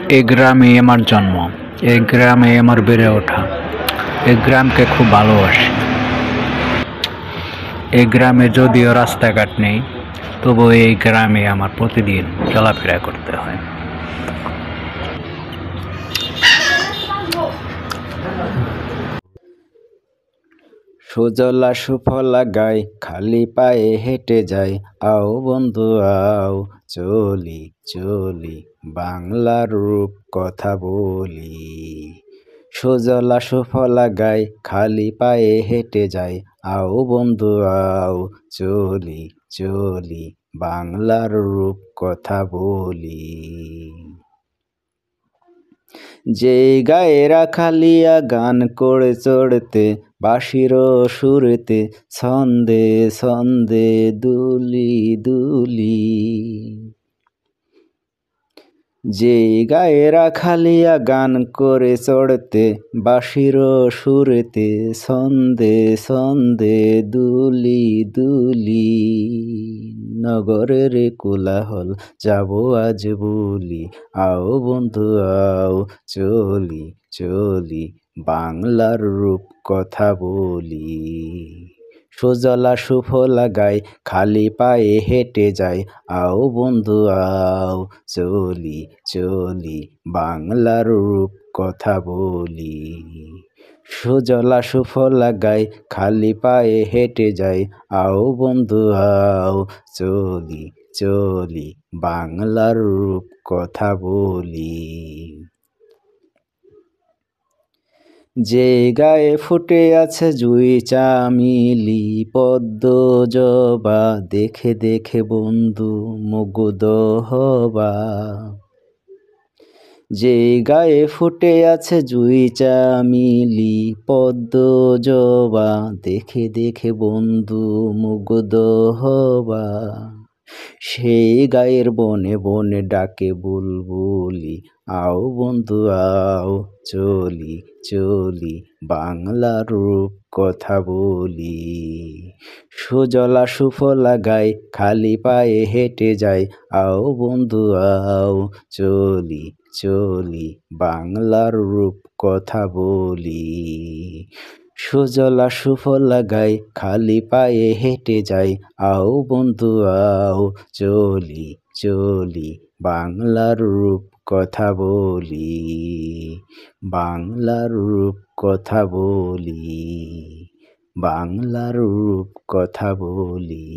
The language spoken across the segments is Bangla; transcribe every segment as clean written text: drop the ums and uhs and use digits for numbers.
এই গ্রামে আমার জন্ম, এই গ্রামে আমার বেড়ে ওঠা। এই গ্রামকে খুব ভালোবাসি। এই গ্রামে যদিও রাস্তাঘাট নেই, তবুও এই গ্রামে আমার প্রতিদিন চলাফেরা করতে হয়। সুজলা সুফলা গাই খালি পায়ে হেঁটে যায়, আও বন্ধু আও চলি চলি বাংলার রূপ কথা বলি। সুজলা সুফলা গাই খালি পায়ে হেঁটে যায়, আও বন্ধু আও চলি চলি বাংলার রূপ কথা বলি। যে গায়ে রাখালিয়া গান করে চড়তে, বাঁশির সুরেতে ছন্দে ছন্দে দুলি দুলি। যে গায়ে রাখালিয়া গান করে চড়তে, বাঁশির সুরেতে ছন্দে ছন্দে দুলি দুলি। নগরের কোলাহল যাব আজ বলি, আও বন্ধু আও চলি চলি বাংলার রূপ কথা বলি। সুজলা সুফলা গাই খালি পায়ে হেঁটে যায়, আও বন্ধু আও চলি চলি বাংলার রূপ কথা বলি। সুজলা সুফলা গাই খালি পায়ে হেঁটে যায়, আও বন্ধু আও চলি চলি বাংলার রূপ কথা বলি। যে গায়ে ফুটে আছে জুঁই চামিলি পদ্ম জবা, দেখে দেখে বন্ধু মুগ্ধ হবা। যে গায়ে ফুটে আছে জুঁই চামিলি পদ্ম জবা, দেখে দেখে বন্ধু মুগ্ধ হবা। সেই গায়ের বনে বনে ডাকে বুলবুলি, আও বন্ধু আও চলি চলি বাংলার রূপ কথা বলি। সুজলা সুফলা গাই খালি পায়ে হেঁটে যায়, আও বন্ধু আও চলি চলি বাংলার রূপ কথা বলি। সুজলা সুফলা গাই খালি পায়ে হেঁটে যায়, আও বন্ধু আও চলি চলি বাংলার রূপ কথা বলি। বাংলার রূপ কথা বলি, বাংলার রূপ কথা বলি,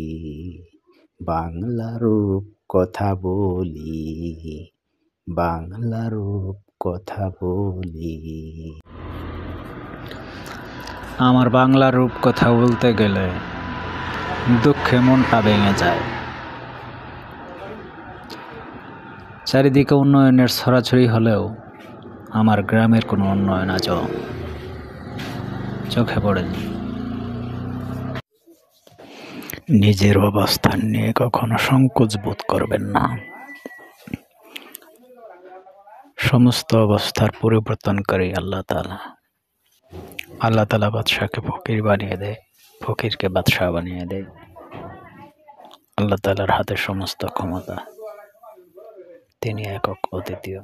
বাংলার রূপ কথা বলি, বাংলার রূপ কথা বলি। আমার বাংলার রূপ কথা বলতে গেলে দুঃখে মনটা ভেঙে যায়। চারিদিকে উন্নয়নের ছড়াছড়ি হলেও আমার গ্রামের কোনো উন্নয়ন আজও চোখে পড়েনি। নিজের অবস্থান নিয়ে কখনো সংকোচ বোধ করবেন না। সমস্ত অবস্থার পরিবর্তনকারী আল্লাহ তাআলা। আল্লাহ তাআলা বাদশাকে ফকির বানিয়ে দেয়, ফকিরকে বাদশাহ বানিয়ে দেয়। আল্লাহ তাআলার হাতে সমস্ত ক্ষমতা। তিনি একক অদ্বিতীয়।